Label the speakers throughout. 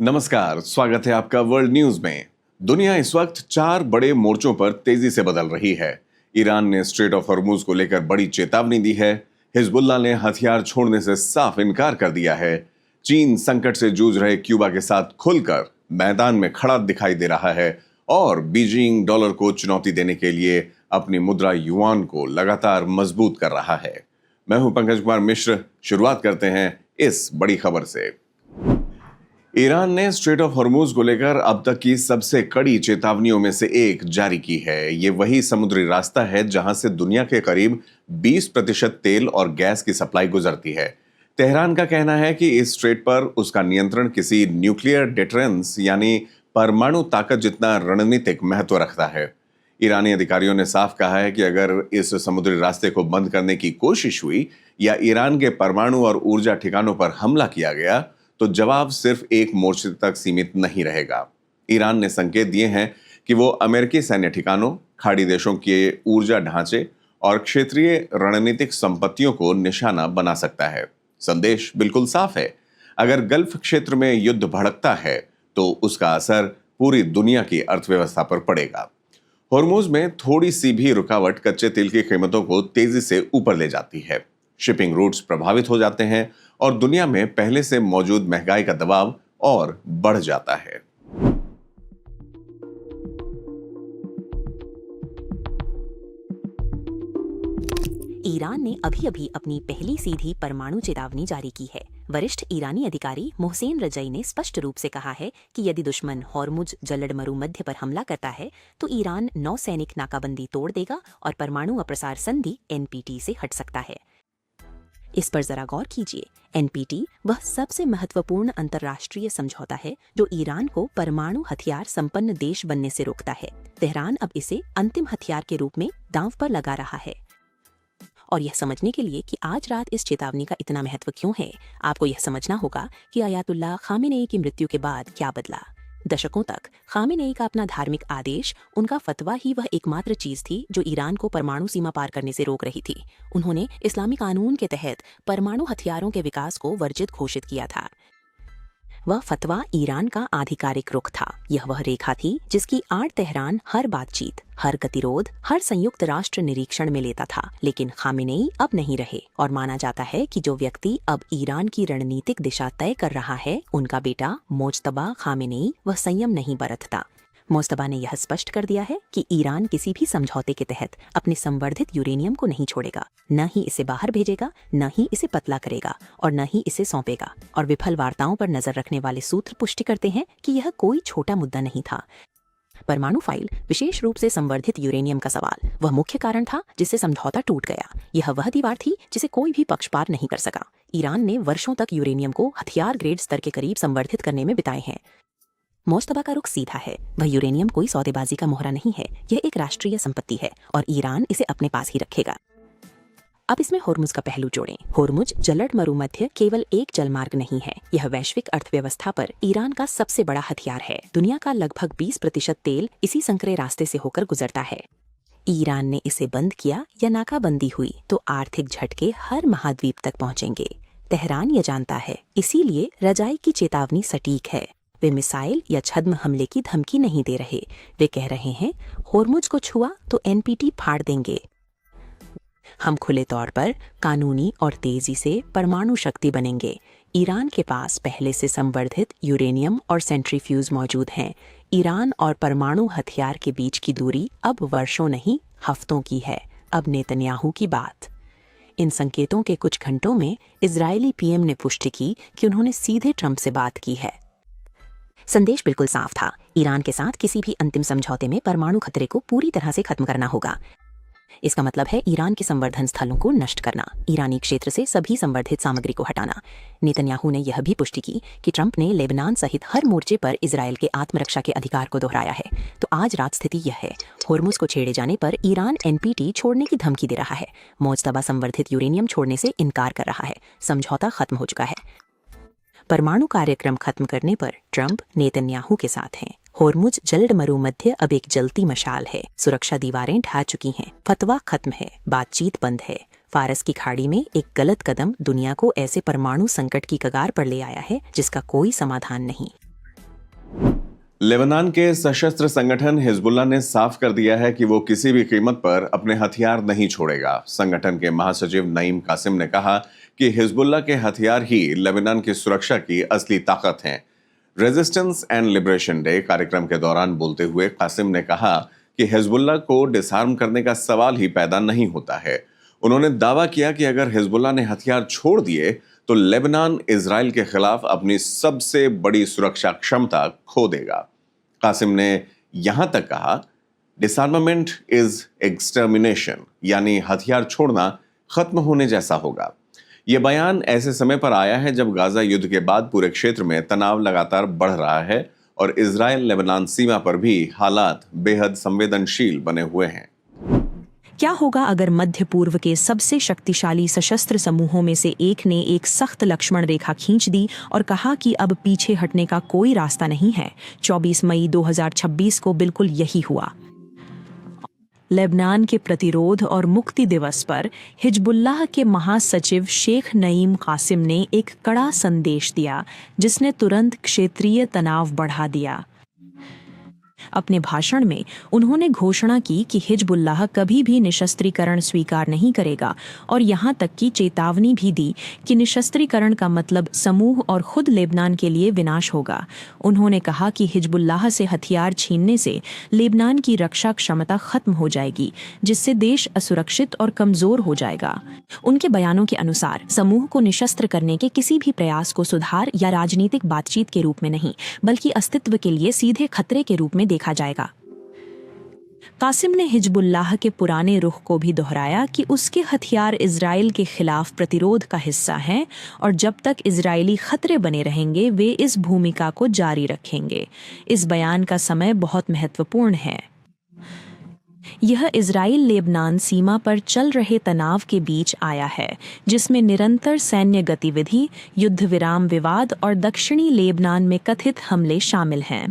Speaker 1: नमस्कार, स्वागत है आपका वर्ल्ड न्यूज में। दुनिया इस वक्त 4 बड़े मोर्चों पर तेजी से बदल रही है। ईरान ने स्ट्रेट ऑफ हॉर्मुज को लेकर बड़ी चेतावनी दी है। हिजबुल्लाह ने हथियार छोड़ने से साफ इनकार कर दिया है। चीन संकट से जूझ रहे क्यूबा के साथ खुलकर मैदान में खड़ा दिखाई दे रहा है और बीजिंग डॉलर को चुनौती देने के लिए अपनी मुद्रा युआन को लगातार मजबूत कर रहा है। मैं हूं पंकज कुमार मिश्र। शुरुआत करते हैं इस बड़ी खबर से। ईरान ने स्ट्रेट ऑफ हॉर्मुज को लेकर अब तक की सबसे कड़ी चेतावनियों में से एक जारी की है। ये वही समुद्री रास्ता है जहां से दुनिया के करीब 20% तेल और गैस की सप्लाई गुजरती है। तेहरान का कहना है कि इस स्ट्रेट पर उसका नियंत्रण किसी न्यूक्लियर डिटरेंस यानी परमाणु ताकत जितना रणनीतिक महत्व रखता है। ईरानी अधिकारियों ने साफ कहा है कि अगर इस समुद्री रास्ते को बंद करने की कोशिश हुई या ईरान के परमाणु और ऊर्जा ठिकानों पर हमला किया गया तो जवाब सिर्फ एक मोर्चे तक सीमित नहीं रहेगा। ईरान ने संकेत दिए हैं कि वो अमेरिकी सैन्य ठिकानों, खाड़ी देशों के ऊर्जा ढांचे और क्षेत्रीय रणनीतिक संपत्तियों को निशाना बना सकता है। संदेश बिल्कुल साफ है, अगर गल्फ क्षेत्र में युद्ध भड़कता है तो उसका असर पूरी दुनिया की अर्थव्यवस्था पर पड़ेगा। हॉर्मुज में थोड़ी सी भी रुकावट कच्चे तेल की कीमतों को तेजी से ऊपर ले जाती है। शिपिंग रूट्स प्रभावित हो जाते हैं और दुनिया में पहले से मौजूद महंगाई का दबाव और बढ़ जाता है।
Speaker 2: ईरान ने अभी अभी अपनी पहली सीधी परमाणु चेतावनी जारी की है। वरिष्ठ ईरानी अधिकारी मोहसेन रजई ने स्पष्ट रूप से कहा है कि यदि दुश्मन हॉर्मुज जलड मरुमध्य पर हमला करता है तो ईरान नौसैनिक नाकाबंदी तोड़ देगा और परमाणु अप्रसार संधि एनपीटी से हट सकता है। इस पर जरा गौर कीजिए। एनपीटी वह सबसे महत्वपूर्ण अंतर्राष्ट्रीय समझौता है जो ईरान को परमाणु हथियार संपन्न देश बनने से रोकता है। तेहरान अब इसे अंतिम हथियार के रूप में दांव पर लगा रहा है। और यह समझने के लिए कि आज रात इस चेतावनी का इतना महत्व क्यों है, आपको यह समझना होगा कि अयातुल्लाह खामेनेई की मृत्यु के बाद क्या बदला। दशकों तक खामेनेई का अपना धार्मिक आदेश, उनका फतवा ही वह एकमात्र चीज थी जो ईरान को परमाणु सीमा पार करने से रोक रही थी। उन्होंने इस्लामी कानून के तहत परमाणु हथियारों के विकास को वर्जित घोषित किया था। वह फतवा ईरान का आधिकारिक रुख था। यह वह रेखा थी जिसकी आड़ तेहरान हर बातचीत, हर गतिरोध, हर संयुक्त राष्ट्र निरीक्षण में लेता था। लेकिन खामेनेई अब नहीं रहे और माना जाता है कि जो व्यक्ति अब ईरान की रणनीतिक दिशा तय कर रहा है, उनका बेटा मोज्तबा खामेनेई वह संयम नहीं बरतता। मोज्तबा ने यह स्पष्ट कर दिया है कि ईरान किसी भी समझौते के तहत अपने संवर्धित यूरेनियम को नहीं छोड़ेगा, न ही इसे बाहर भेजेगा, न ही इसे पतला करेगा और न ही इसे सौंपेगा। और विफल वार्ताओं पर नजर रखने वाले सूत्र पुष्टि करते हैं कि यह कोई छोटा मुद्दा नहीं था। परमाणु फाइल, विशेष रूप से संवर्धित यूरेनियम का सवाल, वह मुख्य कारण था जिससे समझौता टूट गया। यह वह दीवार थी जिसे कोई भी पक्ष पार नहीं कर सका। ईरान ने वर्षों तक यूरेनियम को हथियार ग्रेड स्तर के करीब संवर्धित करने में बिताए हैं। मोज्तबा का रुख सीधा है। वह यूरेनियम कोई सौदेबाजी का मोहरा नहीं है, यह एक राष्ट्रीय संपत्ति है और ईरान इसे अपने पास ही रखेगा। अब इसमें हॉर्मुज का पहलू जोड़ें। हॉर्मुज जलड मरुमध्य केवल एक जलमार्ग नहीं है, यह वैश्विक अर्थव्यवस्था पर ईरान का सबसे बड़ा हथियार है। दुनिया का लगभग 20% तेल इसी संकरे रास्ते से होकर गुजरता है। ईरान ने इसे बंद किया या नाकाबंदी हुई तो आर्थिक झटके हर महाद्वीप तक पहुंचेंगे। तेहरान यह जानता है, इसीलिए रजाई की चेतावनी सटीक है। वे मिसाइल या छद्म हमले की धमकी नहीं दे रहे। वे कह रहे हैं, हॉर्मुज को छुआ तो एनपीटी फाड़ देंगे। हम खुले तौर पर कानूनी और तेजी से परमाणु शक्ति बनेंगे। ईरान के पास पहले से संवर्धित यूरेनियम और सेंट्रीफ्यूज मौजूद हैं। ईरान और परमाणु हथियार के बीच की दूरी अब वर्षों नहीं, हफ्तों की है। अब नेतन्याहू की बात। इन संकेतों के कुछ घंटों में इजरायली पीएम ने पुष्टि की कि उन्होंने सीधे ट्रंप से बात की है। संदेश बिल्कुल साफ था, ईरान के साथ किसी भी अंतिम समझौते में परमाणु खतरे को पूरी तरह से खत्म करना होगा। इसका मतलब है ईरान के संवर्धन स्थलों को नष्ट करना, ईरानी क्षेत्र से सभी संवर्धित सामग्री को हटाना। नेतन्याहू ने यह भी पुष्टि की कि ट्रंप ने लेबनान सहित हर मोर्चे पर इजरायल के आत्मरक्षा के अधिकार को दोहराया है। तो आज रात स्थिति यह है, हॉर्मुज को छेड़े जाने पर ईरान एनपीटी छोड़ने की धमकी दे रहा है। मोज्तबा संवर्धित यूरेनियम छोड़ने से इनकार कर रहा है। समझौता खत्म हो चुका है। परमाणु कार्यक्रम खत्म करने पर ट्रंप नेतन्याहू के साथ हैं। हॉर्मुज जलड मरुमध्य अब एक जलती मशाल है। सुरक्षा दीवारें ढह चुकी हैं। फतवा खत्म है, बातचीत बंद है। फारस की खाड़ी में एक गलत कदम दुनिया को ऐसे परमाणु संकट की कगार पर ले आया है जिसका कोई समाधान नहीं।
Speaker 1: लेबनान के सशस्त्र संगठन हिजबुल्लाह ने साफ कर दिया है कि वो किसी भी कीमत पर अपने हथियार नहीं छोड़ेगा। संगठन के महासचिव नईम कासिम ने कहा कि हिजबुल्लाह के हथियार ही लेबनान की सुरक्षा की असली ताकत हैं। रेजिस्टेंस एंड लिबरेशन डे कार्यक्रम के दौरान बोलते हुए कासिम ने कहा कि हिजबुल्लाह को डिसआर्म करने का सवाल ही पैदा नहीं होता है। उन्होंने दावा किया कि अगर हिजबुल्लाह ने हथियार छोड़ दिए तो लेबनान इजराइल के खिलाफ अपनी सबसे बड़ी सुरक्षा क्षमता खो देगा। कासिम ने यहां तक कहा, डिसआर्मामेंट इज एक्सटर्मिनेशन, यानी हथियार छोड़ना खत्म होने जैसा होगा। यह बयान ऐसे समय पर आया है जब गाजा युद्ध के बाद पूरे क्षेत्र में तनाव लगातार बढ़ रहा है और इजराइल लेबनान सीमा पर भी हालात बेहद संवेदनशील बने हुए हैं।
Speaker 2: क्या होगा अगर मध्य पूर्व के सबसे शक्तिशाली सशस्त्र समूहों में से एक ने एक सख्त लक्ष्मण रेखा खींच दी और कहा कि अब पीछे हटने का कोई रास्ता नहीं है? 24 मई 2026 को बिल्कुल यही हुआ। लेबनान के प्रतिरोध और मुक्ति दिवस पर हिजबुल्लाह के महासचिव शेख नईम कासिम ने एक कड़ा संदेश दिया, जिसने तुरंत क्षेत्रीय तनाव बढ़ा दिया। अपने भाषण में उन्होंने घोषणा की कि हिजबुल्लाह कभी भी निशस्त्रीकरण स्वीकार नहीं करेगा और यहां तक की चेतावनी भी दी कि निशस्त्रीकरण का मतलब समूह और खुद लेबनान के लिए विनाश होगा। उन्होंने कहा कि हिजबुल्लाह से हथियार छीनने से लेबनान की रक्षा क्षमता खत्म हो जाएगी, जिससे देश असुरक्षित और कमजोर हो जाएगा। उनके बयानों के अनुसार समूह को निशस्त्र करने के किसी भी प्रयास को सुधार या राजनीतिक बातचीत के रूप में नहीं, बल्कि अस्तित्व के लिए सीधे खतरे के रूप में देखा जाएगा। कासिम ने हिजबुल्लाह के पुराने रुख को भी दोहराया कि उसके हथियार इजराइल के खिलाफ प्रतिरोध का हिस्सा हैं और जब तक इजरायली खतरे बने रहेंगे वे इस भूमिका को जारी रखेंगे। इस बयान का समय बहुत महत्वपूर्ण है। यह इजराइल लेबनान सीमा पर चल रहे तनाव के बीच आया है, जिसमें निरंतर सैन्य गतिविधि, युद्ध विराम विवाद और दक्षिणी लेबनान में कथित हमले शामिल हैं।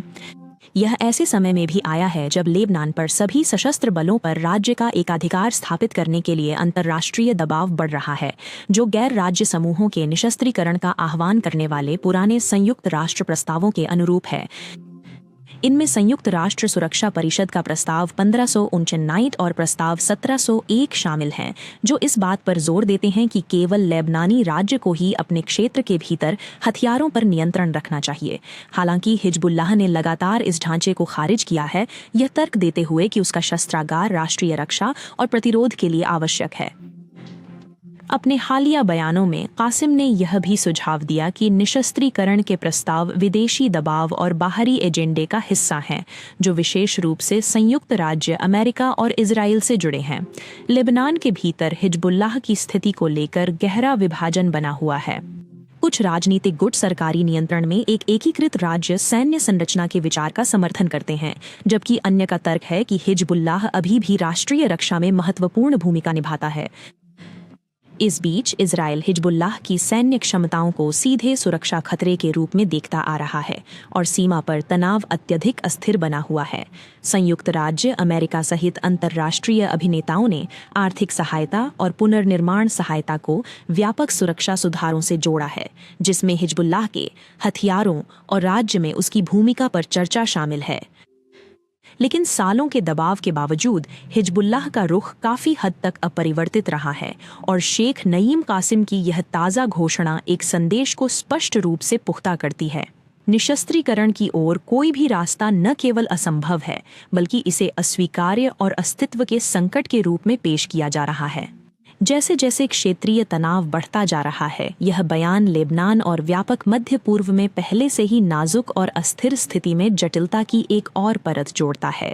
Speaker 2: यह ऐसे समय में भी आया है जब लेबनान पर सभी सशस्त्र बलों पर राज्य का एकाधिकार स्थापित करने के लिए अंतर्राष्ट्रीय दबाव बढ़ रहा है, जो गैर राज्य समूहों के निशस्त्रीकरण का आह्वान करने वाले पुराने संयुक्त राष्ट्र प्रस्तावों के अनुरूप है। इनमें संयुक्त राष्ट्र सुरक्षा परिषद का प्रस्ताव 1559 और प्रस्ताव 1701 शामिल हैं, जो इस बात पर जोर देते हैं कि केवल लेबनानी राज्य को ही अपने क्षेत्र के भीतर हथियारों पर नियंत्रण रखना चाहिए। हालांकि हिजबुल्लाह ने लगातार इस ढांचे को खारिज किया है, यह तर्क देते हुए कि उसका शस्त्रागार राष्ट्रीय रक्षा और प्रतिरोध के लिए आवश्यक है। अपने हालिया बयानों में कासिम ने यह भी सुझाव दिया कि निशस्त्रीकरण के प्रस्ताव विदेशी दबाव और बाहरी एजेंडे का हिस्सा हैं, जो विशेष रूप से संयुक्त राज्य अमेरिका और इजराइल से जुड़े हैं। लेबनान के भीतर हिजबुल्लाह की स्थिति को लेकर गहरा विभाजन बना हुआ है। कुछ राजनीतिक गुट सरकारी नियंत्रण में एक एकीकृत राज्य सैन्य संरचना के विचार का समर्थन करते हैं, जबकि अन्य का तर्क है कि हिजबुल्लाह अभी भी राष्ट्रीय रक्षा में महत्वपूर्ण भूमिका निभाता है। इस बीच इजराइल हिजबुल्लाह की सैन्य क्षमताओं को सीधे सुरक्षा खतरे के रूप में देखता आ रहा है और सीमा पर तनाव अत्यधिक अस्थिर बना हुआ है। संयुक्त राज्य अमेरिका सहित अंतर्राष्ट्रीय अभिनेताओं ने आर्थिक सहायता और पुनर्निर्माण सहायता को व्यापक सुरक्षा सुधारों से जोड़ा है, जिसमें हिजबुल्लाह के हथियारों और राज्य में उसकी भूमिका पर चर्चा शामिल है। लेकिन सालों के दबाव के बावजूद हिजबुल्लाह का रुख काफी हद तक अपरिवर्तित रहा है और शेख नईम कासिम की यह ताज़ा घोषणा एक संदेश को स्पष्ट रूप से पुख्ता करती है। निशस्त्रीकरण की ओर कोई भी रास्ता न केवल असंभव है, बल्कि इसे अस्वीकार्य और अस्तित्व के संकट के रूप में पेश किया जा रहा है। जैसे जैसे क्षेत्रीय तनाव बढ़ता जा रहा है, यह बयान लेबनान और व्यापक मध्य पूर्व में पहले से ही नाजुक और अस्थिर स्थिति में जटिलता की एक और परत जोड़ता है।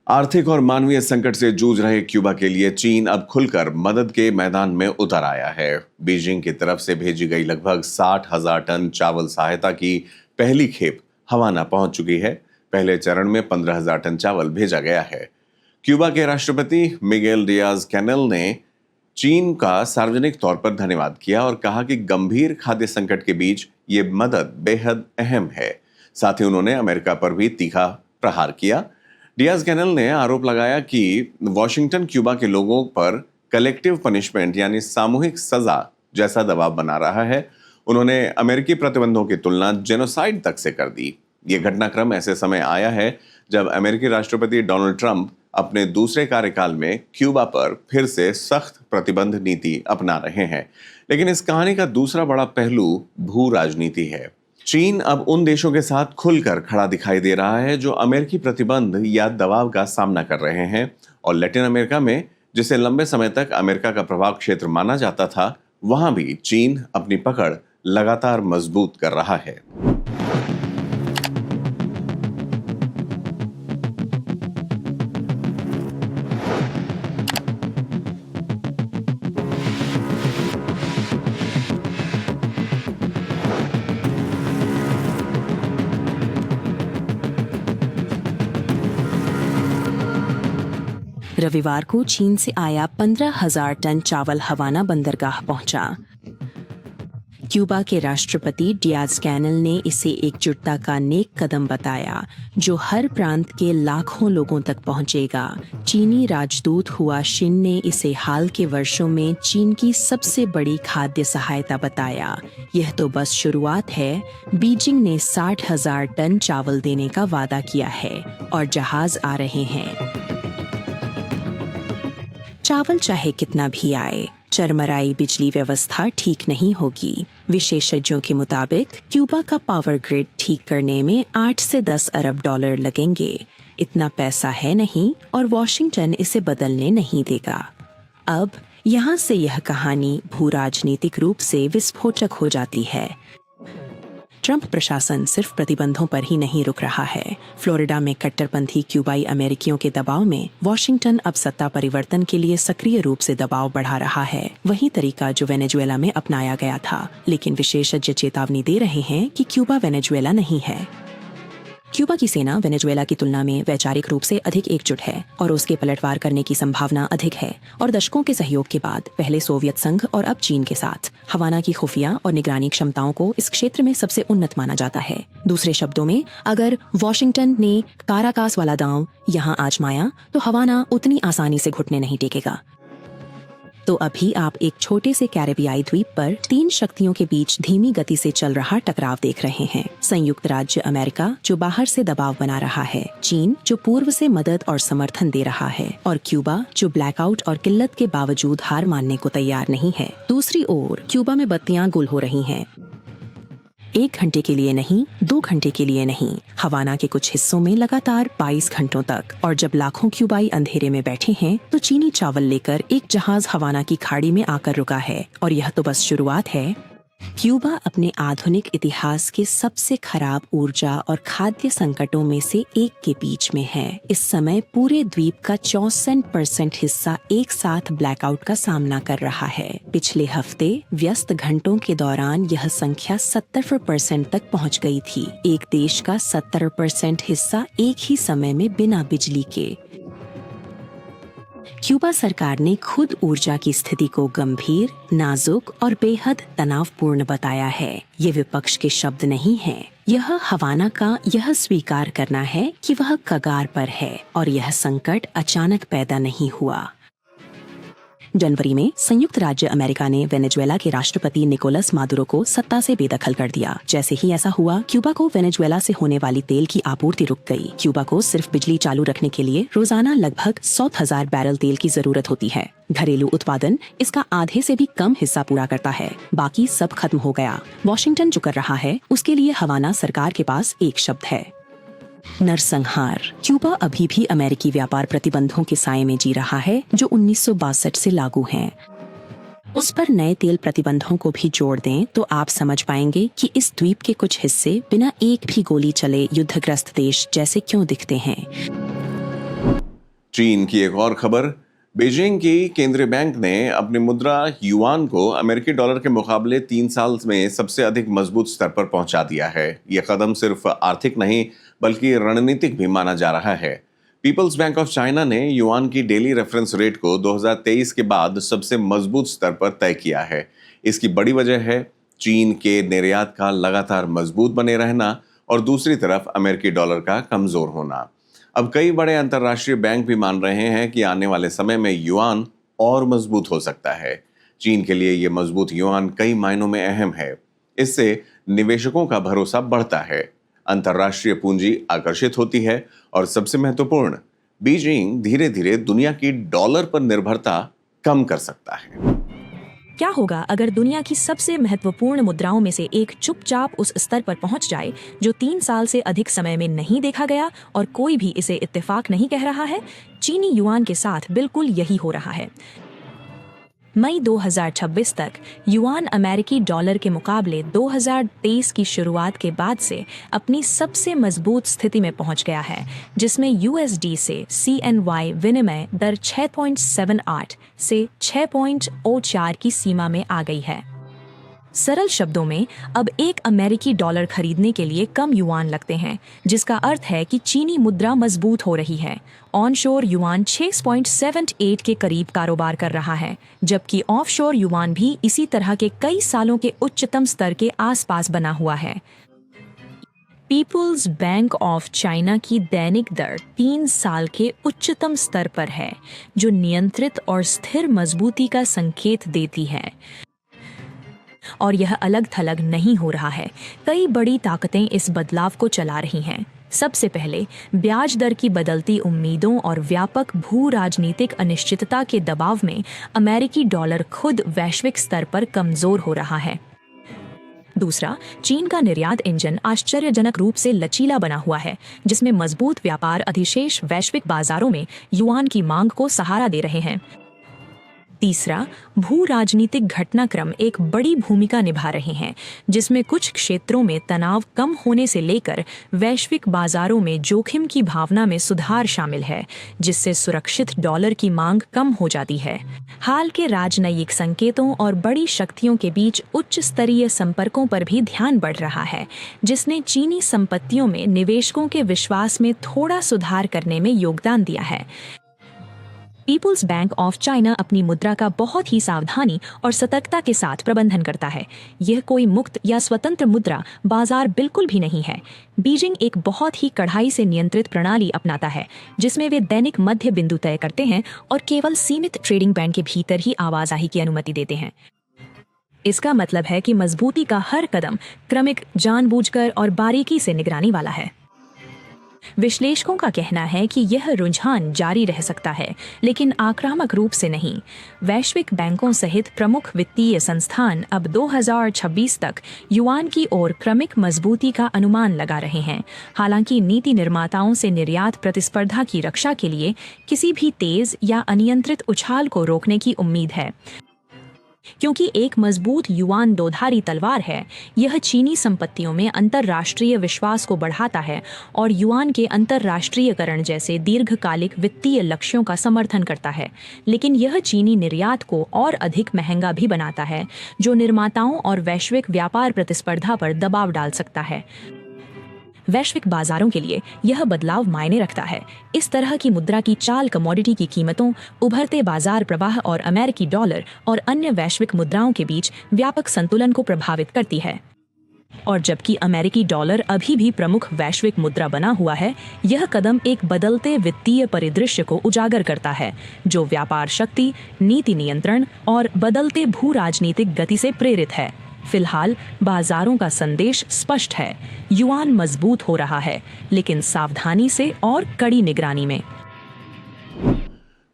Speaker 1: आर्थिक और मानवीय संकट से जूझ रहे क्यूबा के लिए चीन अब खुलकर मदद के मैदान में उतर आया है। बीजिंग की तरफ से भेजी गई लगभग 60,000 टन चावल सहायता की पहली खेप हवाना पहुंच चुकी है। पहले चरण में 15,000 टन चावल भेजा गया है। क्यूबा के राष्ट्रपति मिगेल डियाज कैनेल ने चीन का सार्वजनिक तौर पर धन्यवाद किया और कहा कि गंभीर खाद्य संकट के बीच ये मदद बेहद अहम है। साथ ही उन्होंने अमेरिका पर भी तीखा प्रहार किया। डियाज कैनेल ने आरोप लगाया कि वॉशिंगटन क्यूबा के लोगों पर कलेक्टिव पनिशमेंट यानी सामूहिक सजा जैसा दबाव बना रहा है। उन्होंने अमेरिकी प्रतिबंधों की तुलना जेनोसाइड तक से कर दी। ये घटनाक्रम ऐसे समय आया है जब अमेरिकी राष्ट्रपति डोनाल्ड ट्रंप अपने दूसरे कार्यकाल में क्यूबा पर फिर से सख्त प्रतिबंध नीति अपना रहे हैं। लेकिन इस कहानी का दूसरा बड़ा पहलू भू राजनीति है। चीन अब उन देशों के साथ खुलकर खड़ा दिखाई दे रहा है जो अमेरिकी प्रतिबंध या दबाव का सामना कर रहे हैं, और लैटिन अमेरिका में, जिसे लंबे समय तक अमेरिका का प्रभाव क्षेत्र माना जाता था, वहां भी चीन अपनी पकड़ लगातार मजबूत कर रहा है।
Speaker 2: रविवार को चीन से आया 15,000 टन चावल हवाना बंदरगाह पहुंचा। क्यूबा के राष्ट्रपति डियाज कैनल ने इसे एकजुटता का नेक कदम बताया, जो हर प्रांत के लाखों लोगों तक पहुंचेगा। चीनी राजदूत हुआ शिन ने इसे हाल के वर्षों में चीन की सबसे बड़ी खाद्य सहायता बताया। यह तो बस शुरुआत है। बीजिंग ने 60,000 टन चावल देने का वादा किया है और जहाज आ रहे हैं। चावल चाहे कितना भी आए, चरमराई बिजली व्यवस्था ठीक नहीं होगी। विशेषज्ञों के मुताबिक क्यूबा का पावर ग्रिड ठीक करने में 8 से 10 अरब डॉलर लगेंगे। इतना पैसा है नहीं और वॉशिंगटन इसे बदलने नहीं देगा। अब यहाँ से यह कहानी भू राजनीतिक रूप से विस्फोटक हो जाती है। ट्रंप प्रशासन सिर्फ प्रतिबंधों पर ही नहीं रुक रहा है। फ्लोरिडा में कट्टरपंथी क्यूबाई अमेरिकियों के दबाव में वॉशिंगटन अब सत्ता परिवर्तन के लिए सक्रिय रूप से दबाव बढ़ा रहा है। वही तरीका जो वेनेजुएला में अपनाया गया था, लेकिन विशेषज्ञ चेतावनी दे रहे हैं कि क्यूबा वेनेजुएला नहीं है। क्यूबा की सेना वेनेजुएला की तुलना में वैचारिक रूप से अधिक एकजुट है और उसके पलटवार करने की संभावना अधिक है। और दशकों के सहयोग के बाद पहले सोवियत संघ और अब चीन के साथ हवाना की खुफिया और निगरानी क्षमताओं को इस क्षेत्र में सबसे उन्नत माना जाता है। दूसरे शब्दों में, अगर वॉशिंगटन ने काराकास वाला दांव यहाँ आजमाया तो हवाना उतनी आसानी से घुटने नहीं टेकेगा। तो अभी आप एक छोटे से कैरेबियाई द्वीप पर 3 शक्तियों के बीच धीमी गति से चल रहा टकराव देख रहे हैं। संयुक्त राज्य अमेरिका, जो बाहर से दबाव बना रहा है, चीन, जो पूर्व से मदद और समर्थन दे रहा है, और क्यूबा, जो ब्लैकआउट और किल्लत के बावजूद हार मानने को तैयार नहीं है। दूसरी ओर क्यूबा में बत्तियां गुल हो रही हैं। 1 घंटे के लिए नहीं, 2 घंटे के लिए नहीं, हवाना के कुछ हिस्सों में लगातार 22 घंटों तक। और जब लाखों क्यूबाई अंधेरे में बैठे हैं, तो चीनी चावल लेकर एक जहाज हवाना की खाड़ी में आकर रुका है। और यह तो बस शुरुआत है। क्यूबा अपने आधुनिक इतिहास के सबसे खराब ऊर्जा और खाद्य संकटों में से एक के बीच में है। इस समय पूरे द्वीप का 64% हिस्सा एक साथ ब्लैकआउट का सामना कर रहा है। पिछले हफ्ते व्यस्त घंटों के दौरान यह संख्या 70% तक पहुंच गई थी। एक देश का 70% हिस्सा एक ही समय में बिना बिजली के। क्यूबा सरकार ने खुद ऊर्जा की स्थिति को गंभीर, नाजुक और बेहद तनावपूर्ण बताया है। ये विपक्ष के शब्द नहीं हैं। यह हवाना का यह स्वीकार करना है कि वह कगार पर है और यह संकट अचानक पैदा नहीं हुआ। जनवरी में संयुक्त राज्य अमेरिका ने वेनेजुएला के राष्ट्रपति निकोलस मादुरो को सत्ता से बेदखल कर दिया। जैसे ही ऐसा हुआ, क्यूबा को वेनेजुएला से होने वाली तेल की आपूर्ति रुक गई। क्यूबा को सिर्फ बिजली चालू रखने के लिए रोजाना लगभग 100,000 बैरल तेल की जरूरत होती है। घरेलू उत्पादन इसका आधे से भी कम हिस्सा पूरा करता है। बाकी सब खत्म हो गया। वॉशिंगटन जो कर रहा है, उसके लिए हवाना सरकार के पास एक शब्द है: नरसंहार। क्यूबा अभी भी अमेरिकी व्यापार प्रतिबंधों के साए में जी रहा है, जो 1962 से लागू हैं। उस पर नए तेल प्रतिबंधों को भी जोड़ दें तो आप समझ पाएंगे कि इस द्वीप के कुछ हिस्से बिना एक भी गोली चले युद्धग्रस्त देश जैसे क्यों दिखते हैं।
Speaker 1: चीन की एक और खबर। बीजिंग की केंद्रीय बैंक ने अपनी मुद्रा युआन को अमेरिकी डॉलर के मुकाबले 3 साल में सबसे अधिक मजबूत स्तर पर पहुंचा दिया है। यह कदम सिर्फ आर्थिक नहीं बल्कि रणनीतिक भी माना जा रहा है। पीपल्स बैंक ऑफ चाइना ने युआन की डेली रेफरेंस रेट को 2023 के बाद सबसे मजबूत स्तर पर तय किया है। इसकी बड़ी वजह है चीन के निर्यात का लगातार मजबूत बने रहना और दूसरी तरफ अमेरिकी डॉलर का कमजोर होना। अब कई बड़े अंतर्राष्ट्रीय बैंक भी मान रहे हैं कि आने वाले समय में युआन और मजबूत हो सकता है। चीन के लिए ये मजबूत युआन कई मायनों में अहम है। इससे निवेशकों का भरोसा बढ़ता है। अंतर्राष्ट्रीय पूंजी आकर्षित होती है और सबसे महत्वपूर्ण, बीजिंग धीरे धीरे दुनिया की डॉलर पर निर्भरता कम कर सकता है।
Speaker 3: क्या होगा अगर दुनिया की सबसे महत्वपूर्ण मुद्राओं में से एक चुपचाप उस स्तर पर पहुंच जाए जो 3 साल से अधिक समय में नहीं देखा गया और कोई भी इसे इत्तेफाक नहीं कह रहा है? चीनी युआन के साथ बिल्कुल यही हो रहा है। मई 2026 तक युआन अमेरिकी डॉलर के मुकाबले 2023 की शुरुआत के बाद से अपनी सबसे मजबूत स्थिति में पहुंच गया है, जिसमें यूएसडी से CNY विनिमय दर 6.78 से 6.04 की सीमा में आ गई है। सरल शब्दों में अब एक अमेरिकी डॉलर खरीदने के लिए कम युआन लगते हैं, जिसका अर्थ है कि चीनी मुद्रा मजबूत हो रही है। ऑनशोर युआन 6.78 के करीब कारोबार कर रहा है, जबकि ऑफशोर युआन भी इसी तरह के कई सालों के उच्चतम स्तर के आसपास बना हुआ है। पीपुल्स बैंक ऑफ चाइना की दैनिक दर 3 साल के उच्चतम स्तर पर है, जो नियंत्रित और स्थिर मजबूती का संकेत देती है। और यह अलग थलग नहीं हो रहा है। कई बड़ी ताकतें इस बदलाव को चला रही हैं। सबसे पहले ब्याज दर की बदलती उम्मीदों और व्यापक भू राजनीतिक अनिश्चितता के दबाव में अमेरिकी डॉलर खुद वैश्विक स्तर पर कमजोर हो रहा है। दूसरा, चीन का निर्यात इंजन आश्चर्यजनक रूप से लचीला बना हुआ है, जिसमें मजबूत व्यापार अधिशेष वैश्विक बाजारों में युआन की मांग को सहारा दे रहे हैं। तीसरा, भू राजनीतिक घटनाक्रम एक बड़ी भूमिका निभा रहे हैं, जिसमें कुछ क्षेत्रों में तनाव कम होने से लेकर वैश्विक बाजारों में जोखिम की भावना में सुधार शामिल है, जिससे सुरक्षित डॉलर की मांग कम हो जाती है। हाल के राजनयिक संकेतों और बड़ी शक्तियों के बीच उच्च स्तरीय संपर्कों पर भी ध्यान बढ़ रहा है, जिसने चीनी संपत्तियों में निवेशकों के विश्वास में थोड़ा सुधार करने में योगदान दिया है। पीपुल्स बैंक ऑफ चाइना अपनी मुद्रा का बहुत ही सावधानी और सतर्कता के साथ प्रबंधन करता है। यह कोई मुक्त या स्वतंत्र मुद्रा बाजार बिल्कुल भी नहीं है। बीजिंग एक बहुत ही कड़ाई से नियंत्रित प्रणाली अपनाता है, जिसमें वे दैनिक मध्य बिंदु तय करते हैं और केवल सीमित ट्रेडिंग बैंड के भीतर ही आवाजाही की अनुमति देते हैं। इसका मतलब है कि मजबूती का हर कदम क्रमिक, जानबूझकर और बारीकी से निगरानी वाला है। विश्लेषकों का कहना है कि यह रुझान जारी रह सकता है, लेकिन आक्रामक रूप से नहीं। वैश्विक बैंकों सहित प्रमुख वित्तीय संस्थान अब 2026 तक युआन की ओर क्रमिक मजबूती का अनुमान लगा रहे हैं। हालांकि नीति निर्माताओं से निर्यात प्रतिस्पर्धा की रक्षा के लिए किसी भी तेज या अनियंत्रित उछाल को रोकने की उम्मीद है। क्योंकि एक मजबूत युआन दोधारी तलवार है, यह चीनी संपत्तियों में अंतर्राष्ट्रीय विश्वास को बढ़ाता है और युआन के अंतर्राष्ट्रीयकरण जैसे दीर्घकालिक वित्तीय लक्ष्यों का समर्थन करता है। लेकिन यह चीनी निर्यात को और अधिक महंगा भी बनाता है, जो निर्माताओं और वैश्विक व्यापार प्रतिस्पर्धा पर दबाव डाल सकता है। वैश्विक बाजारों के लिए यह बदलाव मायने रखता है। इस तरह की मुद्रा की चाल कमोडिटी की कीमतों, उभरते बाजार प्रवाह और अमेरिकी डॉलर और अन्य वैश्विक मुद्राओं के बीच व्यापक संतुलन को प्रभावित करती है। और जबकि अमेरिकी डॉलर अभी भी प्रमुख वैश्विक मुद्रा बना हुआ है, यह कदम एक बदलते वित्तीय परिदृश्य को उजागर करता है, जो व्यापार शक्ति, नीति नियंत्रण और बदलते भू राजनीतिक गति से प्रेरित है। फिलहाल बाजारों का संदेश स्पष्ट है, युआन मजबूत हो रहा है, लेकिन सावधानी से और कड़ी निगरानी में।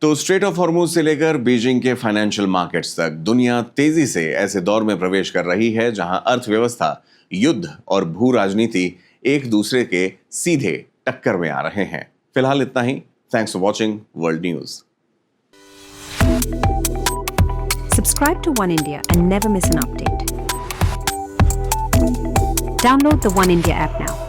Speaker 1: तो स्ट्रेट ऑफ हॉर्मुज से लेकर बीजिंग के फाइनेंशियल मार्केट्स तक दुनिया तेजी से ऐसे दौर में प्रवेश कर रही है जहां अर्थव्यवस्था, युद्ध और भू राजनीति एक दूसरे के सीधे टक्कर में आ रहे हैं। फिलहाल इतना ही। Thanks for watching world news.
Speaker 4: Subscribe to One India and never miss an update. Download the One India app now.